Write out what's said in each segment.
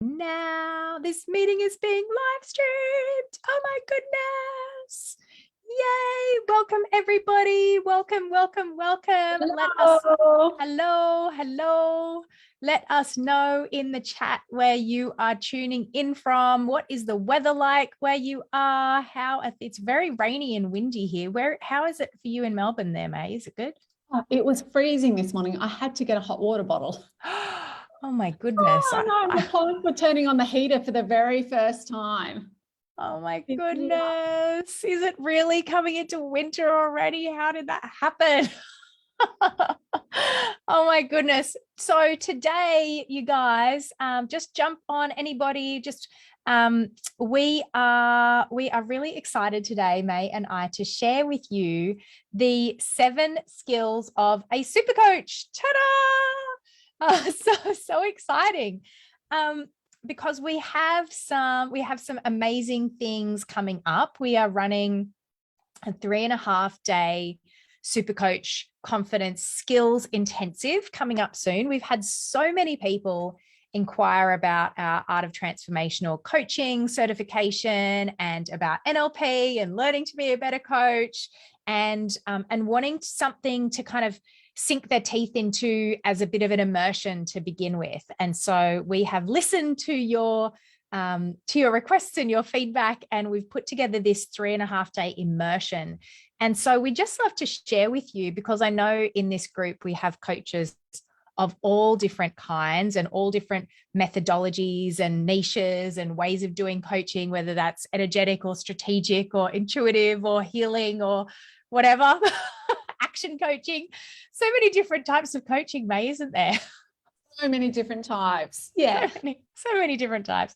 Now this meeting is being live streamed. Oh my goodness. Yay. Welcome everybody. Welcome. Hello. Hello. Let us know in the chat where you are tuning in from. What is the weather like where you are? It's very rainy and windy here. How is it for you in Melbourne there, Mei? Is it good? It was freezing this morning. I had to get a hot water bottle. Oh my goodness. Oh, no, the plants were turning on the heater for the very first time. Oh my goodness. Is it really coming into winter already? How did that happen? Oh my goodness. So today, you guys, just jump on anybody. We are really excited today, Mei and I, to share with you the 7 skills of a super coach. Ta-da! So exciting. Because we have some amazing things coming up. We are running a 3.5-day SuperCoach Confidence Skills Intensive coming up soon. We've had so many people inquire about our Art of Transformational Coaching certification and about NLP and learning to be a better coach and wanting something to kind of sink their teeth into as a bit of an immersion to begin with. And so we have listened to your requests and your feedback, and we've put together this 3.5-day immersion. And so we just love to share with you, because I know in this group we have coaches of all different kinds and all different methodologies and niches and ways of doing coaching, whether that's energetic or strategic or intuitive or healing or whatever, action coaching. So many different types of coaching, Mei, isn't there? So many different types. Yeah. So many different types.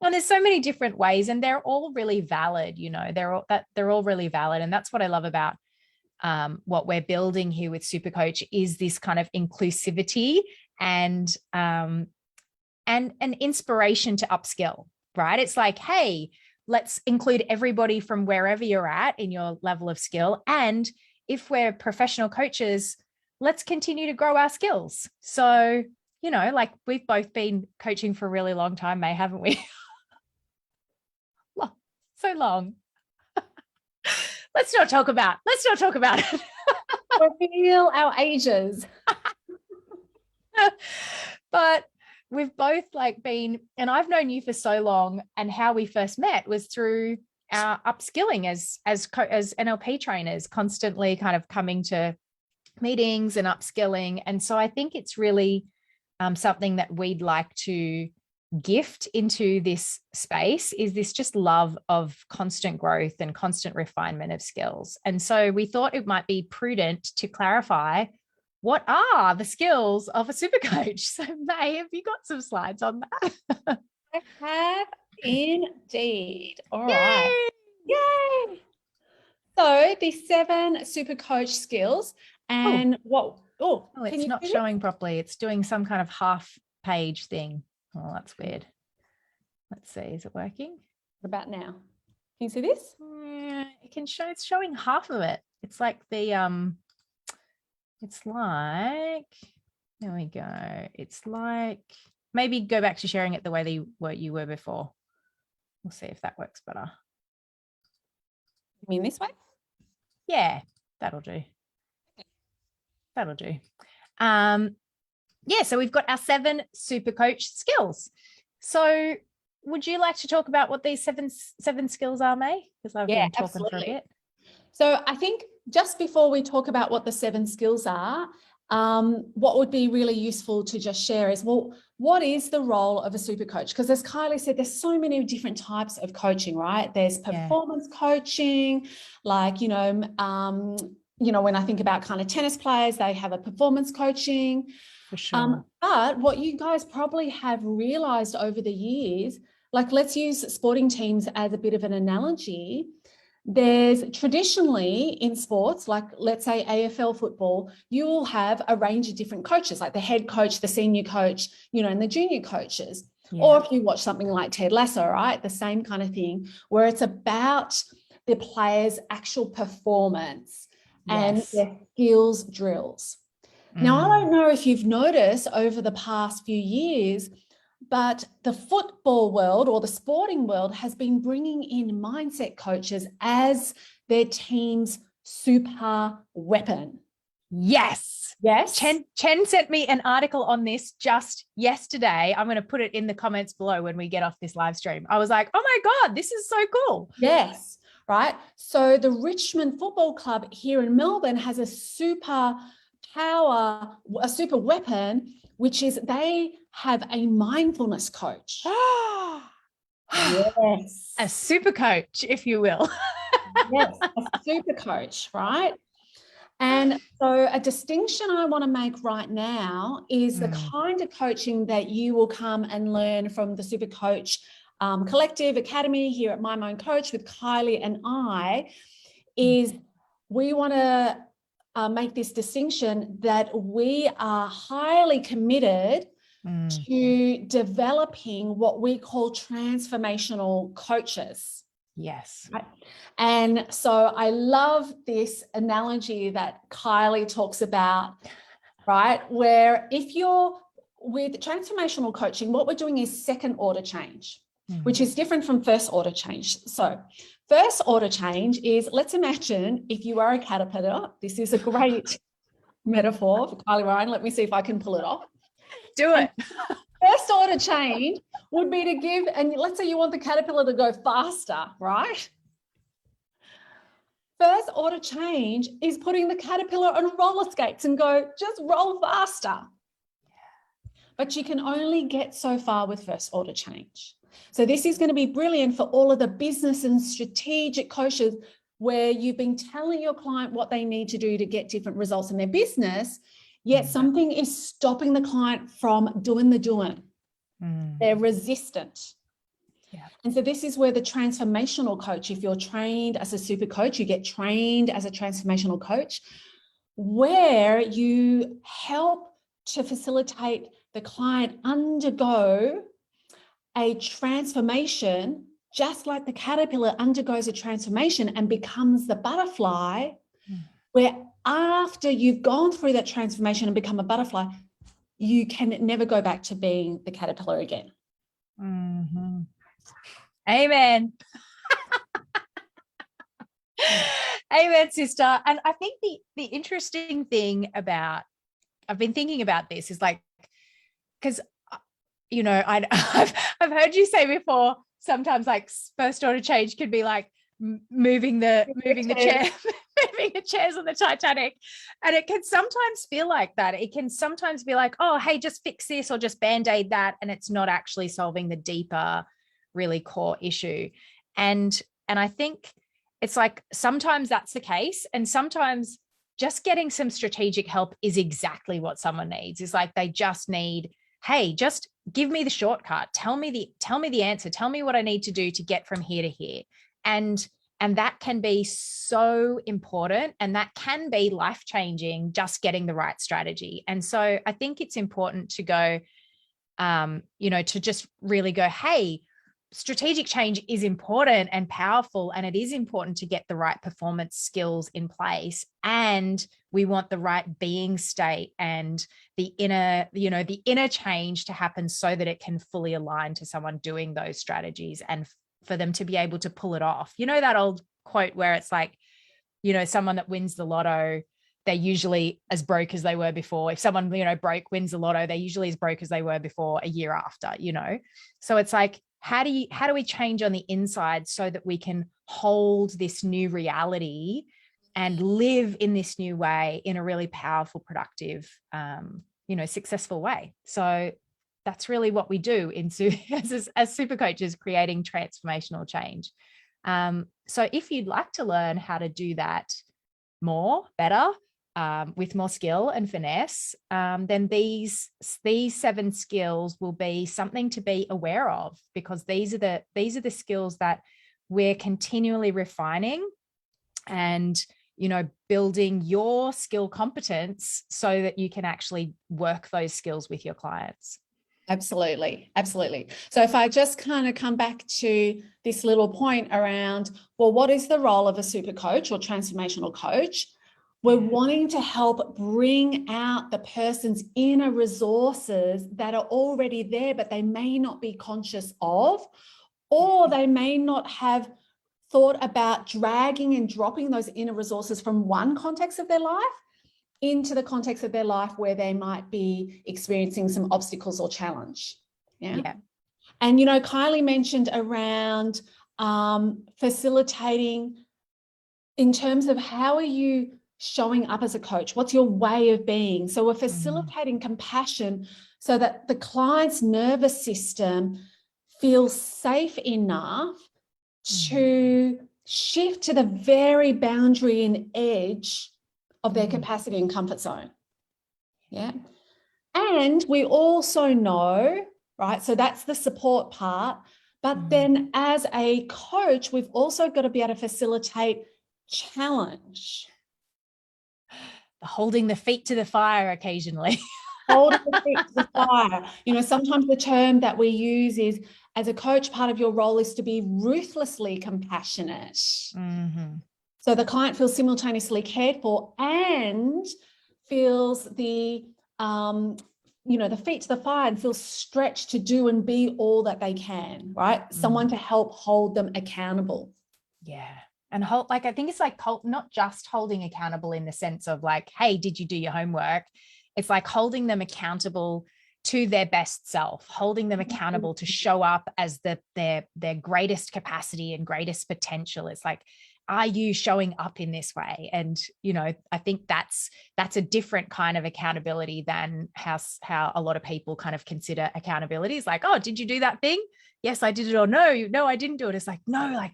And there's so many different ways, and they're all really valid, they're all really valid. And that's what I love about what we're building here with SuperCoach, is this kind of inclusivity and an inspiration to upskill, right? It's like, hey, let's include everybody from wherever you're at in your level of skill. And if we're professional coaches, let's continue to grow our skills. So, like we've both been coaching for a really long time, Mei, haven't we? So long. Let's not talk about it. Reveal our ages. But we've both been, and I've known you for so long, and how we first met was through our upskilling as NLP trainers, constantly kind of coming to meetings and upskilling. And so I think it's really something that we'd like to gift into this space, is this just love of constant growth and constant refinement of skills. And so we thought it might be prudent to clarify, what are the skills of a super coach? So Mei, have you got some slides on that? I have indeed. All Yay! right. Yay! So the 7 super coach skills, and it's not showing properly. It's doing some kind of half page thing. Oh, that's weird. Let's see. Is it working? What about now? Can you see this? Yeah, it can show. It's showing half of it. It's like there we go. It's like, maybe go back to sharing it the way you were before. We'll see if that works better. You mean this way? Yeah, that'll do. That'll do. So we've got our 7 super coach skills. So would you like to talk about what these seven skills are, Mei? Because I've been talking for a bit. So I think just before we talk about what the 7 skills are, what would be really useful to just share is, well, what is the role of a super coach? Because as Kylie said, there's so many different types of coaching, right? There's performance coaching, like, when I think about kind of tennis players, they have a performance coaching. For sure. But what you guys probably have realized over the years, like let's use sporting teams as a bit of an analogy. There's traditionally in sports, like let's say AFL football, you will have a range of different coaches, like the head coach, the senior coach, and the junior coaches. Yeah. Or if you watch something like Ted Lasso, right, the same kind of thing, where it's about the player's actual performance and their skills drills. Now, I don't know if you've noticed over the past few years, But the football world or the sporting world has been bringing in mindset coaches as their team's super weapon. Yes. Yes. Chen sent me an article on this just yesterday. I'm going to put it in the comments below when we get off this live stream. I was like, oh my God, this is so cool. Yes. Right. So the Richmond Football Club here in Melbourne has a super weapon, which is they have a mindfulness coach. Yes. A super coach, if you will. Yes, a super coach, right? And so a distinction I want to make right now is the kind of coaching that you will come and learn from the SuperCoach Collective Academy here at My Own Coach with Kylie and I is we want to make this distinction that we are highly committed to developing what we call transformational coaches. Yes. Right? And so I love this analogy that Kylie talks about, right? Where if you're with transformational coaching, what we're doing is second order change, which is different from first order change. So first order change is, let's imagine if you are a caterpillar. This is a great metaphor for Kylie Ryan. Let me see if I can pull it off. Do it. First order change would be to give, and let's say you want the caterpillar to go faster, right? First order change is putting the caterpillar on roller skates and go, just roll faster. But you can only get so far with first order change. So this is going to be brilliant for all of the business and strategic coaches where you've been telling your client what they need to do to get different results in their business, yet something is stopping the client from doing the doing. They're resistant. Yeah. And so this is where the transformational coach, if you're trained as a super coach, you get trained as a transformational coach, where you help to facilitate the client undergo a transformation, just like the caterpillar undergoes a transformation and becomes the butterfly, where after you've gone through that transformation and become a butterfly, you can never go back to being the caterpillar again. Amen. Amen, sister. And I think the interesting thing about, I've been thinking about this is like, because, you know, I've heard you say before, sometimes like first order change could be like moving the chair, moving the chairs on the Titanic. And it can sometimes feel like that. It can sometimes be like, oh, hey, just fix this or just band-aid that. And it's not actually solving the deeper, really core issue. And I think it's like, sometimes that's the case. And sometimes just getting some strategic help is exactly what someone needs. It's like, they just need, hey, just give me the shortcut. Tell me the answer. Tell me what I need to do to get from here to here. And that can be so important, and that can be life-changing, just getting the right strategy. And so I think it's important to go, you know, to just really go, hey, strategic change is important and powerful, and it is important to get the right performance skills in place. And we want the right being state and the inner, you know, the inner change to happen so that it can fully align to someone doing those strategies and for them to be able to pull it off. You know, that old quote where it's like, you know, someone that wins the lotto, they're usually as broke as they were before. If someone, you know, broke wins the lotto, they're usually as broke as they were before a year after, you know? So it's like, how do we change on the inside so that we can hold this new reality and live in this new way in a really powerful, productive, you know, successful way? So that's really what we do as super coaches, creating transformational change. So if you'd like to learn how to do that better, with more skill and finesse, then these 7 skills will be something to be aware of, because these are the skills that we're continually refining and, you know, building your skill competence so that you can actually work those skills with your clients. Absolutely. Absolutely. So if I just kind of come back to this little point around, well, what is the role of a super coach or transformational coach? We're wanting to help bring out the person's inner resources that are already there, but they may not be conscious of, or they may not have thought about dragging and dropping those inner resources from one context of their life into the context of their life where they might be experiencing some obstacles or challenge. Yeah. And, you know, Kylie mentioned around facilitating in terms of how are you showing up as a coach? What's your way of being? So we're facilitating compassion so that the client's nervous system feels safe enough to shift to the very boundary and edge of their capacity and comfort zone. Yeah. And we also know, right, so that's the support part, but then as a coach, we've also got to be able to facilitate challenge. Holding the feet to the fire occasionally. Holding the feet to the fire. You know, sometimes the term that we use is, as a coach, part of your role is to be ruthlessly compassionate. So the client feels simultaneously cared for and feels the, you know, the feet to the fire and feels stretched to do and be all that they can, right? Someone to help hold them accountable. Yeah. And hold, like, I think it's like not just holding accountable in the sense of like, hey, did you do your homework? It's like holding them accountable to their best self, holding them accountable to show up as their greatest capacity and greatest potential. It's like, are you showing up in this way? And, you know, I think that's a different kind of accountability than how a lot of people kind of consider accountability. It's like, oh, did you do that thing? Yes, I did it. Or no, I didn't do it. It's like, no, like,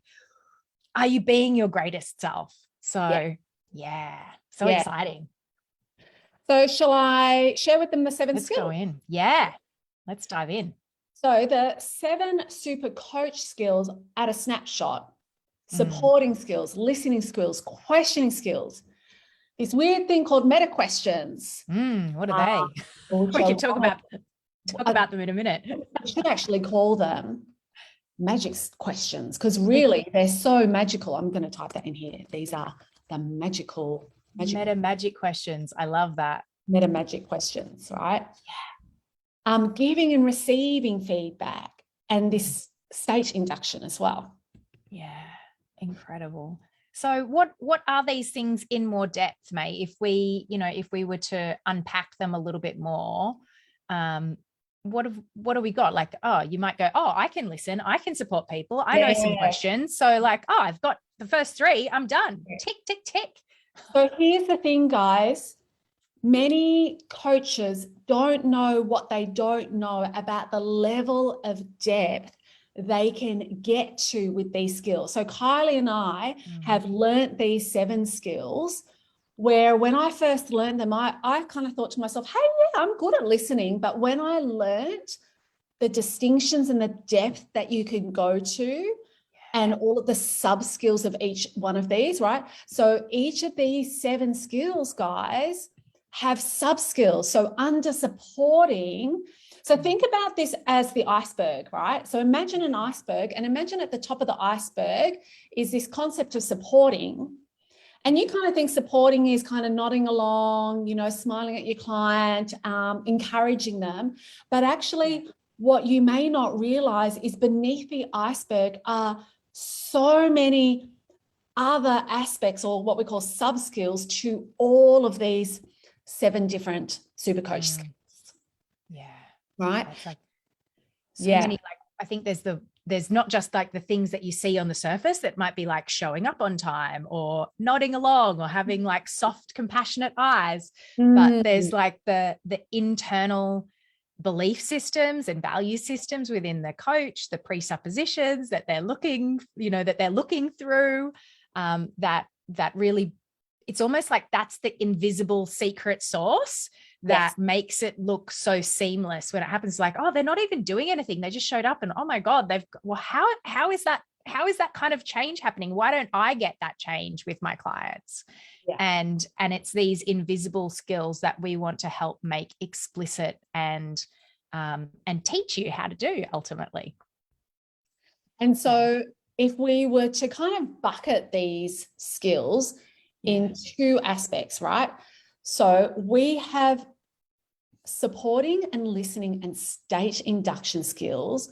are you being your greatest self? So exciting. So shall I share with them the 7 skills? Let's go in. Yeah, let's dive in. So the 7 super coach skills at a snapshot: supporting skills, listening skills, questioning skills, this weird thing called meta questions. What are they? We can talk about them in a minute. I should actually call them magic questions, because really they're so magical. I'm going to type that in here. These are the magical meta magic questions. I love that. Meta magic questions, right? Yeah. Giving and receiving feedback, and this state induction as well. Yeah, incredible. So what are these things in more depth, Mei? If we were to unpack them a little bit more, what have we got? Like, oh, you might go, oh, I can listen, I can support people, I know some questions. So like, oh, I've got the first 3, I'm done. Tick, tick, tick. So here's the thing, guys. Many coaches don't know what they don't know about the level of depth they can get to with these skills. So Kylie and I have learnt these 7 skills, where when I first learned them, I kind of thought to myself, hey, yeah, I'm good at listening. But when I learnt the distinctions and the depth that you can go to, and all of the sub skills of each one of these, right? So each of these 7 skills, guys, have sub skills. So under supporting, so think about this as the iceberg, right? So imagine an iceberg, and imagine at the top of the iceberg is this concept of supporting. And you kind of think supporting is kind of nodding along, you know, smiling at your client, encouraging them. But actually what you may not realize is beneath the iceberg are so many other aspects, or what we call sub skills, to all of these 7 different super coach skills. Yeah. Right. It's like so many, like, I think there's not just like the things that you see on the surface that might be like showing up on time or nodding along or having like soft, compassionate eyes, but there's like the internal belief systems and value systems within the coach, the presuppositions that they're looking through, that really, it's almost like that's the invisible secret sauce that makes it look so seamless when it happens. Like, oh, they're not even doing anything, they just showed up, and oh my God, how is that kind of change happening? Why don't I get that change with my clients? And it's these invisible skills that we want to help make explicit and teach you how to do ultimately. And so if we were to kind of bucket these skills in two aspects, right? So we have supporting and listening and state induction skills,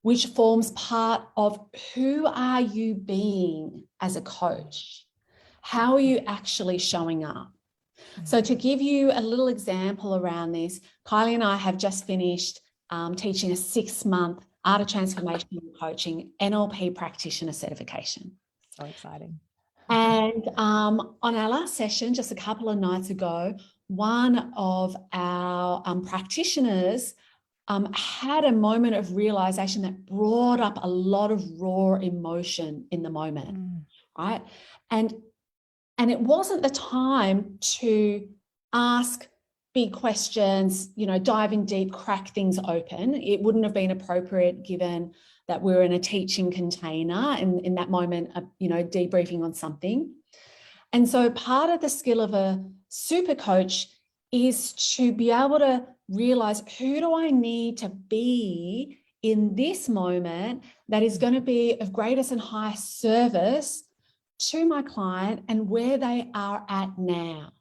which forms part of who are you being as a coach? How are you actually showing up? So to give you a little example around this, Kylie and I have just finished teaching a 6-month Art of Transformation Coaching NLP practitioner certification. So exciting. And on our last session, just a couple of nights ago, one of our practitioners had a moment of realization that brought up a lot of raw emotion in the moment, right? And it wasn't the time to ask big questions, you know, dive in deep, crack things open. It wouldn't have been appropriate given that we're in a teaching container and in that moment, you know, debriefing on something. And so part of the skill of a super coach is to be able to realize, who do I need to be in this moment that is going to be of greatest and highest service to my client and where they are at now,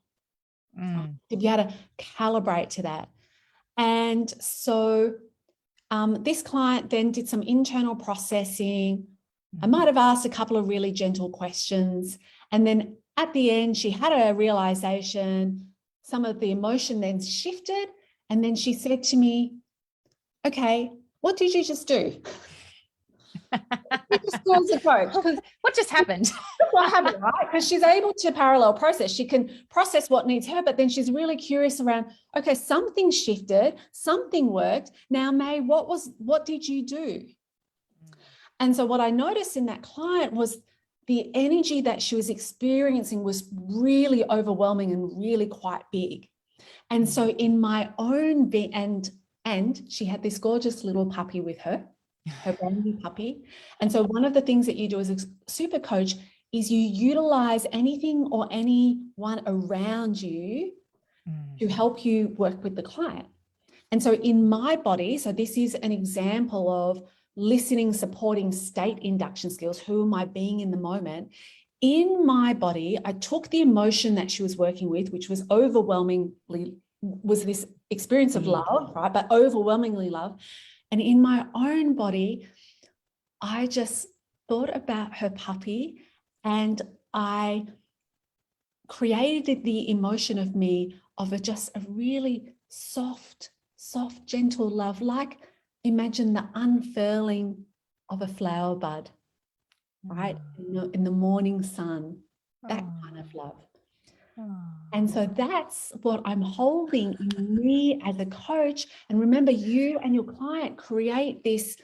to be able to calibrate to that. And so this client then did some internal processing. I might have asked a couple of really gentle questions. And then at the end, she had a realization, some of the emotion then shifted. And then she said to me, okay, what did you just do? What just happened? What happened, right? Because she's able to parallel process. She can process what needs her, but then she's really curious around, okay, something shifted, something worked. Now, Mei, what did you do? And so what I noticed in that client was the energy that she was experiencing was really overwhelming and really quite big. And so in my own and she had this gorgeous little puppy with her brand new puppy. And so one of the things that you do as a super coach is you utilize anything or anyone around you to help you work with the client. And so in my body, so this is an example of listening, supporting state induction skills. Who am I being in the moment? In my body, I took the emotion that she was working with, which was overwhelmingly, was this experience of love, right? But overwhelmingly love. And in my own body, I just thought about her puppy and I created the emotion of me of just a really soft, gentle love, like imagine the unfurling of a flower bud, right? In the morning sun, that kind of love. And so that's what I'm holding in me as a coach. And remember, you and your client create this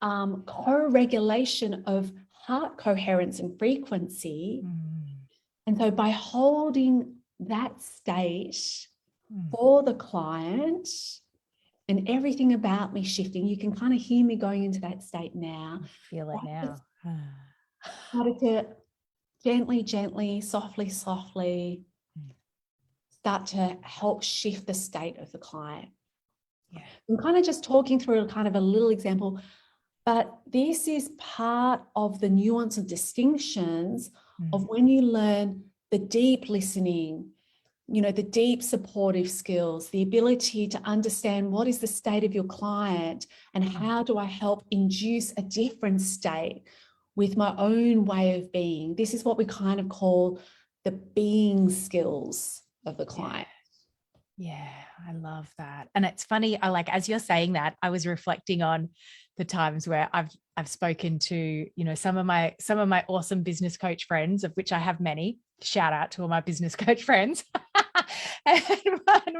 co-regulation of heart coherence and frequency. And so by holding that state for the client and everything about me shifting, you can kind of hear me going into that state now. Feel it now. Started to gently, softly, start to help shift the state of the client. Yeah. I'm kind of just talking through kind of a little example, but this is part of the nuance and distinctions of when you learn the deep listening, you know, the deep supportive skills, the ability to understand what is the state of your client and how do I help induce a different state with my own way of being. This is what we kind of call the being skills of the client. Yeah, I love that. And it's funny, as you're saying that, I was reflecting on the times where I've spoken to, you know, some of my awesome business coach friends, of which I have many. Shout out to all my business coach friends. And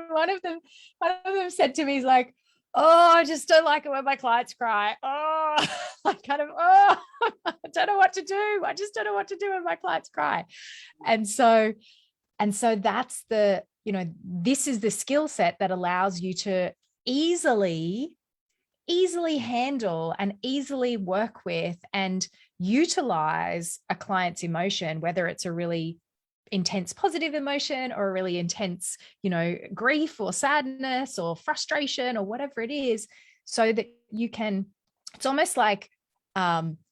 one of them said to me, he's like, oh, I just don't like it when my clients cry. Oh, I don't know what to do. I just don't know what to do when my clients cry. And so that's the, you know, this is the skill set that allows you to easily handle and easily work with and utilize a client's emotion, whether it's a really intense positive emotion or a really intense, you know, grief or sadness or frustration or whatever it is, so that you can, it's almost like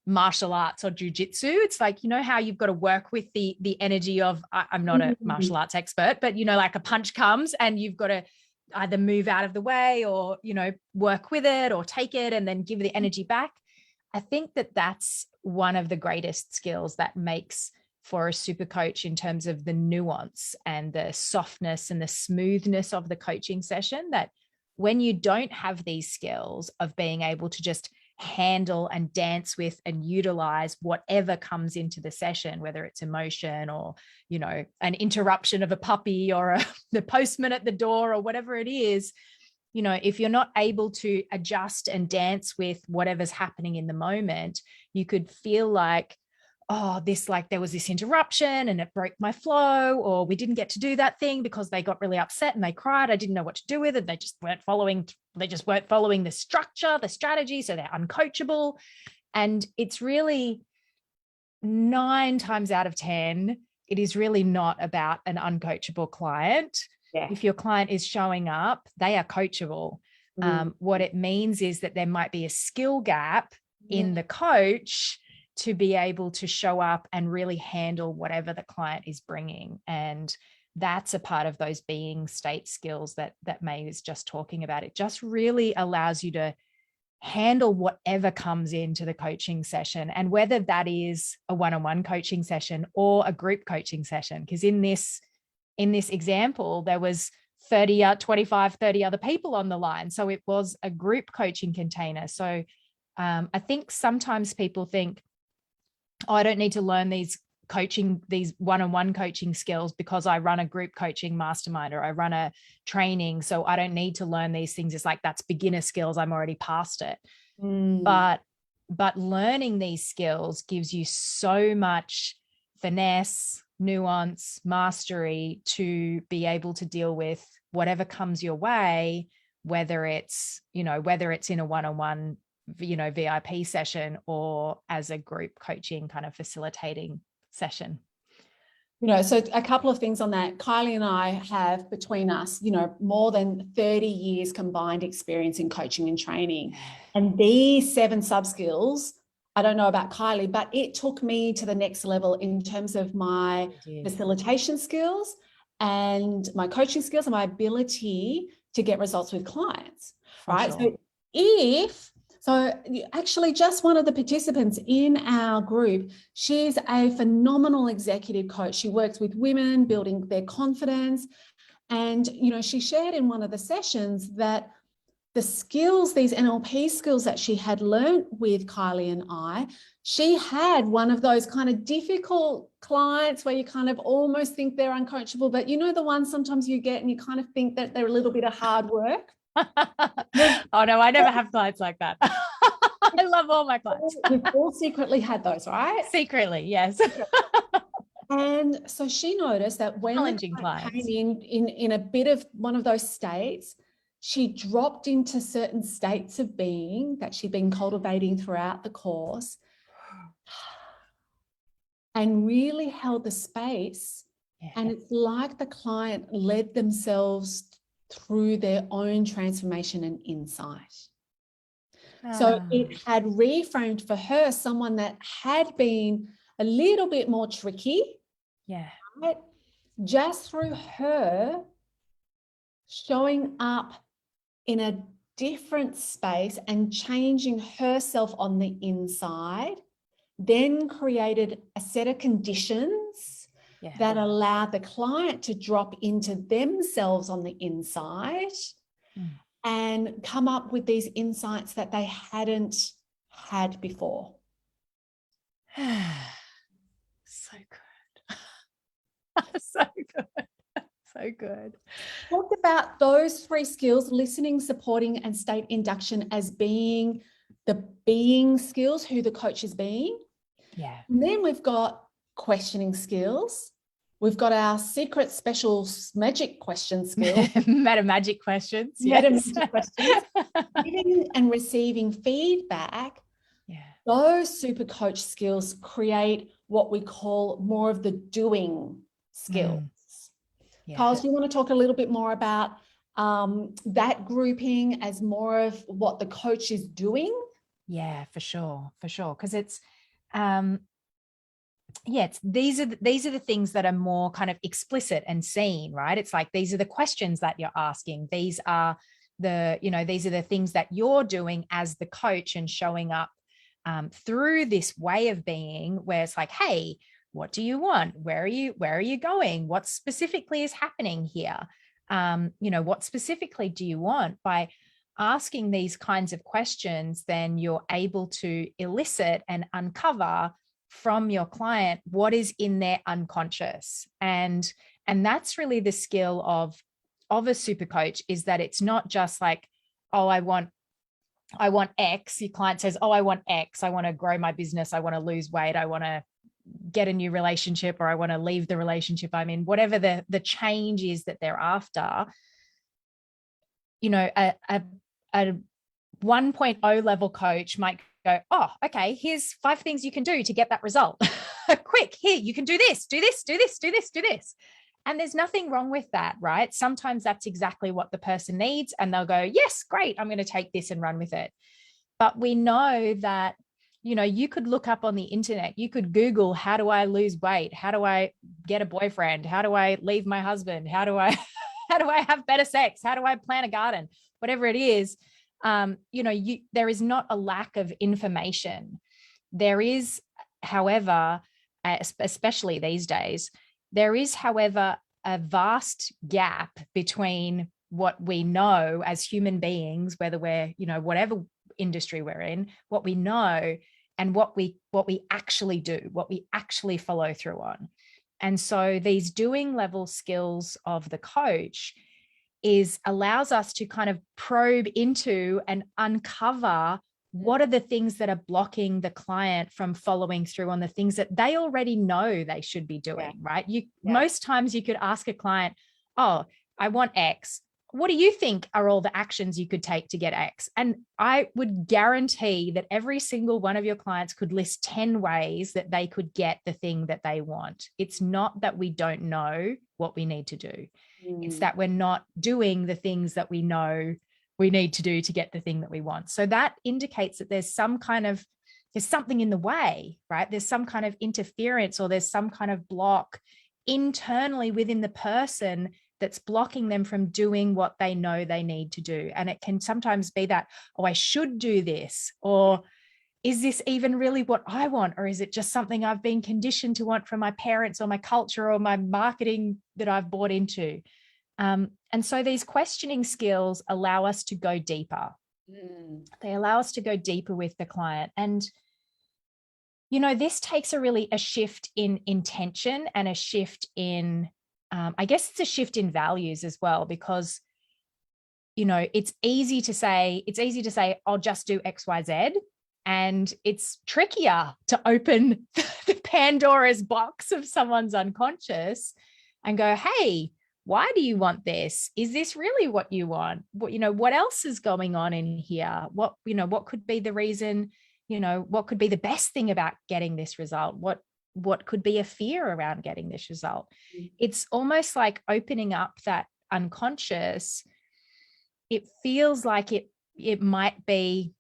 martial arts or jujitsu. It's like, you know, how you've got to work with the energy of, I'm not a martial arts expert, but, you know, like a punch comes and you've got to either move out of the way or, you know, work with it or take it and then give the energy back. I think that that's one of the greatest skills that makes for a super coach in terms of the nuance and the softness and the smoothness of the coaching session, that when you don't have these skills of being able to just handle and dance with and utilize whatever comes into the session, whether it's emotion or, you know, an interruption of a puppy or the postman at the door or whatever it is, you know, if you're not able to adjust and dance with whatever's happening in the moment, you could feel like, oh, there was this interruption and it broke my flow, or we didn't get to do that thing because they got really upset and they cried. I didn't know what to do with it. They just weren't following the structure, the strategy. So they're uncoachable. And it's really 9 times out of 10, it is really not about an uncoachable client. Yeah. If your client is showing up, they are coachable. What it means is that there might be a skill gap in the coach to be able to show up and really handle whatever the client is bringing. And that's a part of those being state skills that Mei is just talking about. It just really allows you to handle whatever comes into the coaching session, and whether that is a one-on-one coaching session or a group coaching session. Because in this example, there was 25, 30 other people on the line. So it was a group coaching container. So I think sometimes people think, oh, I don't need to learn these one-on-one coaching skills because I run a group coaching mastermind or I run a training. So I don't need to learn these things. It's like, that's beginner skills. I'm already past it. But learning these skills gives you so much finesse, nuance, mastery to be able to deal with whatever comes your way, whether it's in a one-on-one, you know, VIP session or as a group coaching kind of facilitating session. You know, so a couple of things on that. Kylie and I have between us, you know, more than 30 years combined experience in coaching and training. And these 7 sub skills, I don't know about Kylie, but it took me to the next level in terms of my facilitation skills and my coaching skills and my ability to get results with clients, right? Sure. So actually just one of the participants in our group, she's a phenomenal executive coach. She works with women, building their confidence. And, you know, she shared in one of the sessions that the skills, these NLP skills that she had learned with Kylie and I, she had one of those kind of difficult clients where you kind of almost think they're uncoachable, but you know, the ones sometimes you get and you kind of think that they're a little bit of hard work. Oh no, I never have clients like that. I love all my clients. We've all secretly had those, right? Secretly, yes. And so she noticed that when challenging clients came in a bit of one of those states, she dropped into certain states of being that she'd been cultivating throughout the course and really held the space. Yeah. And it's like the client led themselves through their own transformation and insight. So it had reframed for her someone that had been a little bit more tricky. Yeah. Right? Just through her showing up in a different space and changing herself on the inside, then created a set of conditions that allowed the client to drop into themselves on the inside and come up with these insights that they hadn't had before. So good. So good. So good. Talk about those 3 skills: listening, supporting, and state induction as being the being skills, who the coach is being. Yeah. And then we've got questioning skills. We've got our secret special magic question skills. Meta magic questions. Meta magic questions. Giving and receiving feedback. Yeah. Those super coach skills create what we call more of the doing skills. Yeah. Kyle, do you want to talk a little bit more about that grouping as more of what the coach is doing? Yeah, for sure. Because these are the things that are more kind of explicit and seen, right? It's like, these are the questions that you're asking. These are these are the things that you're doing as the coach and showing up through this way of being, where it's like, hey, what do you want? Where are you going? What specifically is happening here? What specifically do you want? By asking these kinds of questions, then you're able to elicit and uncover from your client what is in their unconscious. And that's really the skill of a super coach, is that it's not just like, oh, I want X. Your client says, oh, I want X. I want to grow my business. I want to lose weight. I want to get a new relationship, or I want to leave the relationship I'm in, whatever the change is that they're after. A 1.0 level coach might go, oh, okay, here's 5 things you can do to get that result. Quick, here, you can do this, do this, do this, do this, do this. And there's nothing wrong with that, right? Sometimes that's exactly what the person needs, and they'll go, yes, great, I'm going to take this and run with it. But we know that, you could look up on the internet, you could Google, how do I lose weight? How do I get a boyfriend? How do I leave my husband? How do I have better sex? How do I plant a garden? Whatever it is, there is not a lack of information. There is, however, especially these days, there is, however, a vast gap between what we know as human beings, whether we're, whatever industry we're in, what we know, and what we actually do, what we actually follow through on. And so these doing level skills of the coach allows us to kind of probe into and uncover what are the things that are blocking the client from following through on the things that they already know they should be doing, right? Most times you could ask a client, oh, I want X. What do you think are all the actions you could take to get X? And I would guarantee that every single one of your clients could list 10 ways that they could get the thing that they want. It's not that we don't know what we need to do. It's that we're not doing the things that we know we need to do to get the thing that we want. So that indicates that there's something in the way, right? There's some kind of interference, or there's some kind of block internally within the person that's blocking them from doing what they know they need to do. And it can sometimes be that, oh, I should do this, or is this even really what I want? Or is it just something I've been conditioned to want from my parents or my culture or my marketing that I've bought into? And so these questioning skills allow us to go deeper. They allow us to go deeper with the client. And, this takes a shift in intention, and a shift in, I guess it's a shift in values as well, because, it's easy to say, I'll just do X, Y, Z. And it's trickier to open the Pandora's box of someone's unconscious and go, hey, why do you want this? Is this really what you want? What else is going on in here? What could be the reason, what could be the best thing about getting this result? What could be a fear around getting this result? It's almost like opening up that unconscious. It feels like it might be,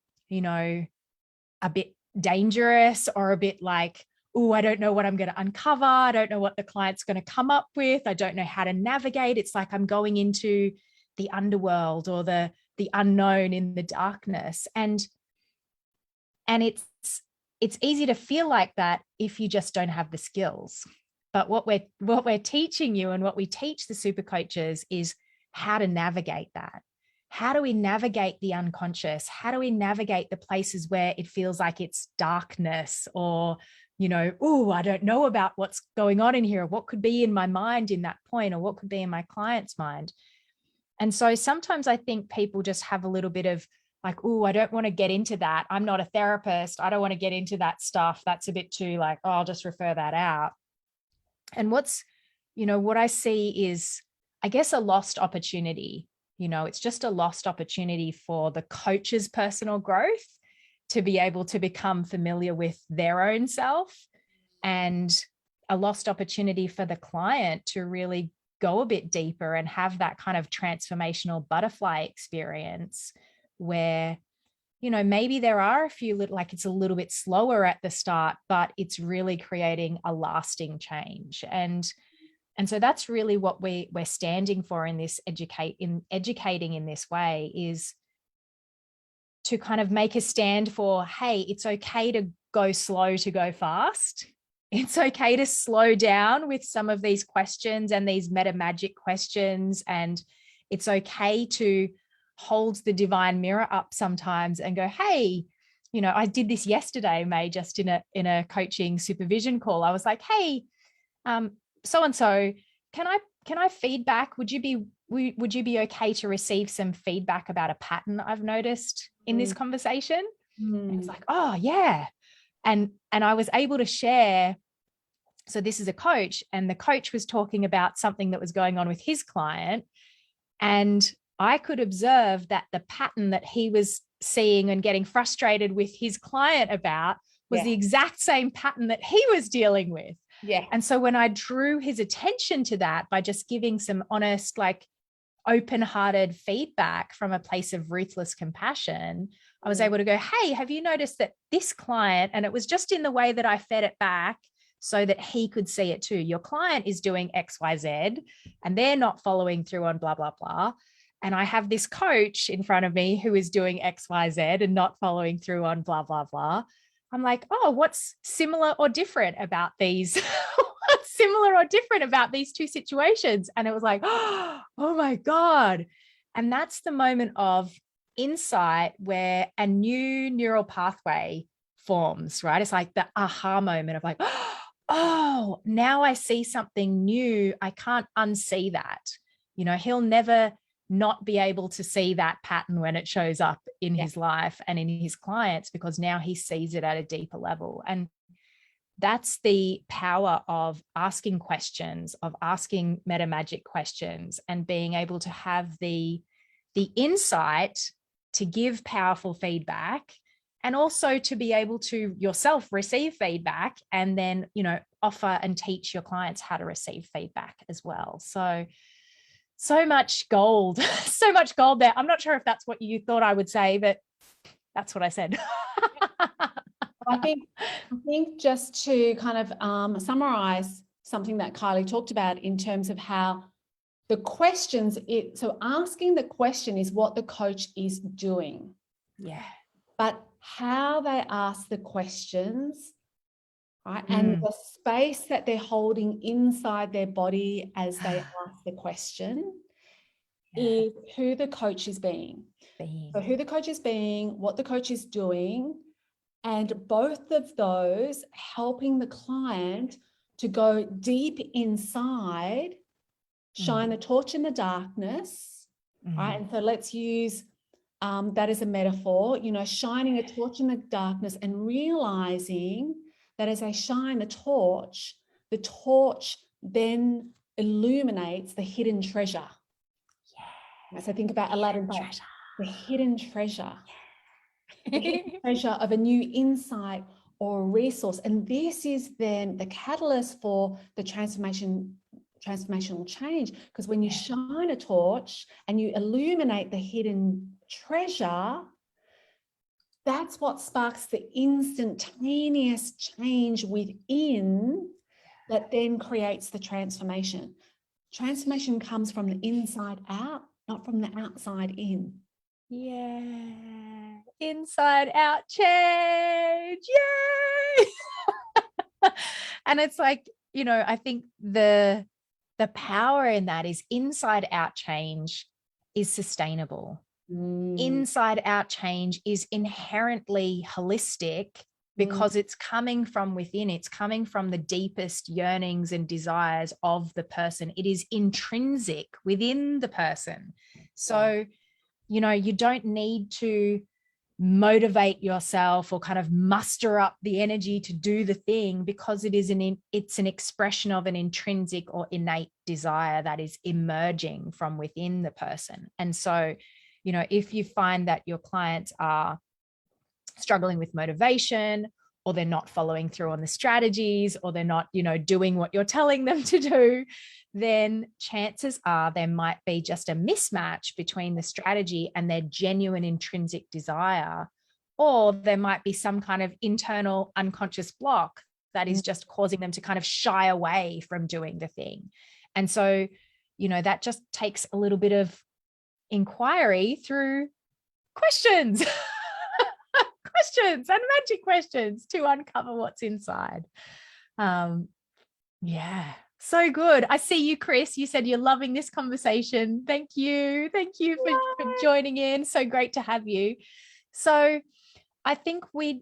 a bit dangerous, or a bit like, oh, I don't know what I'm going to uncover. I don't know what the client's going to come up with. I don't know how to navigate. It's like I'm going into the underworld, or the unknown in the darkness. And it's easy to feel like that if you just don't have the skills. But what we're teaching you, and what we teach the super coaches, is how to navigate that. How do we navigate the unconscious? How do we navigate the places where it feels like it's darkness, or, oh, I don't know about what's going on in here, or what could be in my mind in that point, or what could be in my client's mind? And so sometimes I think people just have a little bit of like, oh, I don't want to get into that. I'm not a therapist. I don't want to get into that stuff. That's a bit too like, oh, I'll just refer that out. And what I see is, I guess, a lost opportunity. It's just a lost opportunity for the coach's personal growth to be able to become familiar with their own self, and a lost opportunity for the client to really go a bit deeper and have that kind of transformational butterfly experience where, you know, maybe there are a few little, like it's a little bit slower at the start, but it's really creating a lasting change. And so that's really what we're standing for in this educating in this way, is to kind of make a stand for, hey, it's okay to go slow to go fast. It's okay to slow down with some of these questions and these meta magic questions. And it's okay to hold the divine mirror up sometimes and go, hey, you know, I did this yesterday, May, just in a coaching supervision call. I was like, hey, so-and-so, can I feedback? Would you be okay to receive some feedback about a pattern I've noticed in this conversation? And it was like, oh yeah. And I was able to share. So this is a coach, and the coach was talking about something that was going on with his client. And I could observe that the pattern that he was seeing and getting frustrated with his client about was the exact same pattern that he was dealing with. Yeah. And so when I drew his attention to that by just giving some honest, like open-hearted feedback from a place of ruthless compassion, I was able to go, hey, have you noticed that this client, and it was just in the way that I fed it back so that he could see it too. Your client is doing X, Y, Z, and they're not following through on blah, blah, blah. And I have this coach in front of me who is doing X, Y, Z and not following through on blah, blah, blah. I'm like, oh, what's similar or different about these? What's similar or different about these two situations? And it was like, oh my God. And that's the moment of insight where a new neural pathway forms, right? It's like the aha moment of like, oh, now I see something new. I can't unsee that. You know, he'll never not be able to see that pattern when it shows up in his life and in his clients, because now he sees it at a deeper level. And that's the power of asking questions, of asking meta magic questions, and being able to have the insight to give powerful feedback, and also to be able to yourself receive feedback and then, you know, offer and teach your clients how to receive feedback as well. So much gold, so much gold there. I'm not sure if that's what you thought I would say, but that's what I said. I think just to kind of summarize something that Kylie talked about in terms of how the questions, so asking the question is what the coach is doing. Yeah. But how they ask the questions, right? And the space that they're holding inside their body as they ask the question is who the coach is being. So who the coach is being, what the coach is doing, and both of those helping the client to go deep inside, shine the torch in the darkness, right? And so let's use that as a metaphor, you know, shining a torch in the darkness and realizing that as they shine the torch then illuminates the hidden treasure. Yeah. So think about Aladdin, the hidden treasure. The hidden treasure of a new insight or a resource. And this is then the catalyst for the transformational change, because when you shine a torch and you illuminate the hidden treasure, that's what sparks the instantaneous change within that then creates the transformation. Transformation comes from the inside out, not from the outside in. Yeah. Inside out change. Yay. And it's like, you know, I think the power in that is inside out change is sustainable. Inside out change is inherently holistic because it's coming from within. It's coming from the deepest yearnings and desires of the person. It is intrinsic within the person. So, you know, you don't need to motivate yourself or kind of muster up the energy to do the thing, because it's an expression of an intrinsic or innate desire that is emerging from within the person. And so, you know, if you find that your clients are struggling with motivation, or they're not following through on the strategies, or they're not, you know, doing what you're telling them to do, then chances are there might be just a mismatch between the strategy and their genuine intrinsic desire or there might be some kind of internal unconscious block that is just causing them to kind of shy away from doing the thing. And so, that just takes a little bit of inquiry through questions, questions and magic questions to uncover what's inside. Yeah, so good. I see you, Chris. You said you're loving this conversation. Thank you. Thank you for joining in. So great to have you. So I think we're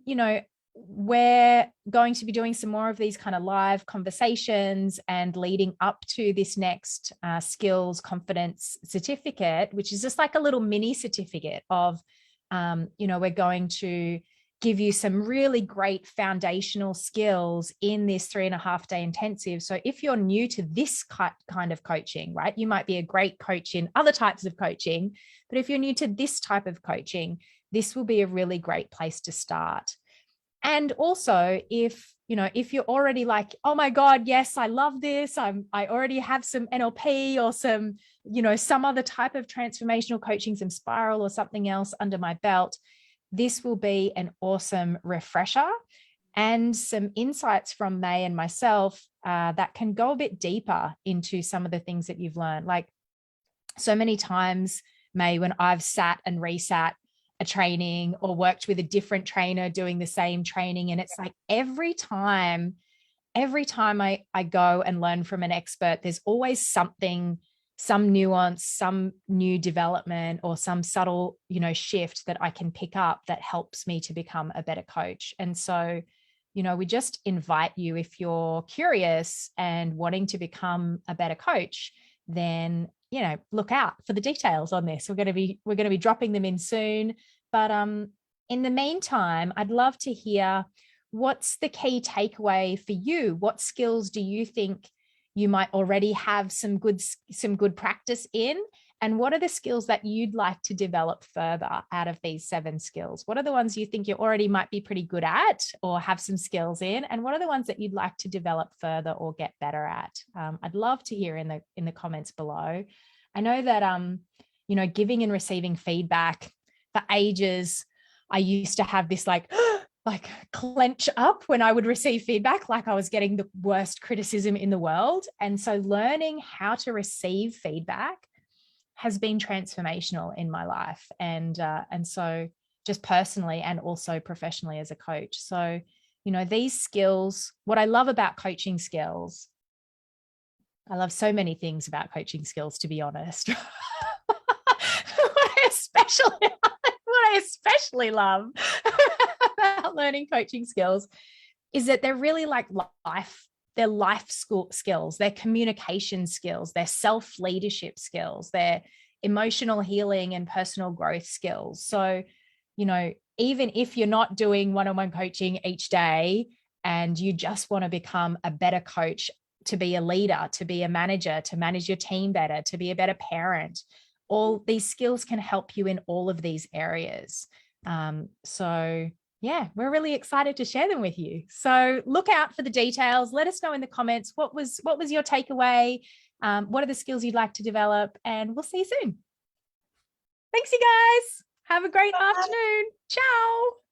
going to be doing some more of these kind of live conversations and leading up to this next skills confidence certificate, which is just like a little mini certificate of, we're going to give you some really great foundational skills in this 3.5-day intensive. So if you're new to this kind of coaching, right, you might be a great coach in other types of coaching, but if you're new to this type of coaching, this will be a really great place to start. And also, if you're already like, oh my God, yes, I love this. I already have some NLP or some other type of transformational coaching, some spiral or something else under my belt, this will be an awesome refresher and some insights from Mei and myself that can go a bit deeper into some of the things that you've learned. Like so many times, Mei, when I've sat and resat a training or worked with a different trainer doing the same training, and it's like every time I go and learn from an expert, there's always something, some nuance, some new development, or some subtle, shift that I can pick up that helps me to become a better coach. And so, we just invite you, if you're curious and wanting to become a better coach, then, look out for the details on this. We're going to be dropping them in soon. But in the meantime, I'd love to hear, what's the key takeaway for you? What skills do you think you might already have some good practice in? And what are the skills that you'd like to develop further out of these 7 skills? What are the ones you think you already might be pretty good at or have some skills in? And what are the ones that you'd like to develop further or get better at? I'd love to hear in the comments below. I know that, giving and receiving feedback, for ages, I used to have this like clench up when I would receive feedback, like I was getting the worst criticism in the world. And so learning how to receive feedback has been transformational in my life. And so just personally and also professionally as a coach. So, these skills, what I love about coaching skills, I love so many things about coaching skills, to be honest. What I especially love about learning coaching skills is that they're really like life skills, their communication skills, their self-leadership skills, their emotional healing and personal growth skills. So, even if you're not doing one-on-one coaching each day and you just want to become a better coach, to be a leader, to be a manager, to manage your team better, to be a better parent, all these skills can help you in all of these areas. So yeah, we're really excited to share them with you. So look out for the details. Let us know in the comments, what was your takeaway? What are the skills you'd like to develop? And we'll see you soon. Thanks, you guys. Have a great afternoon. Ciao.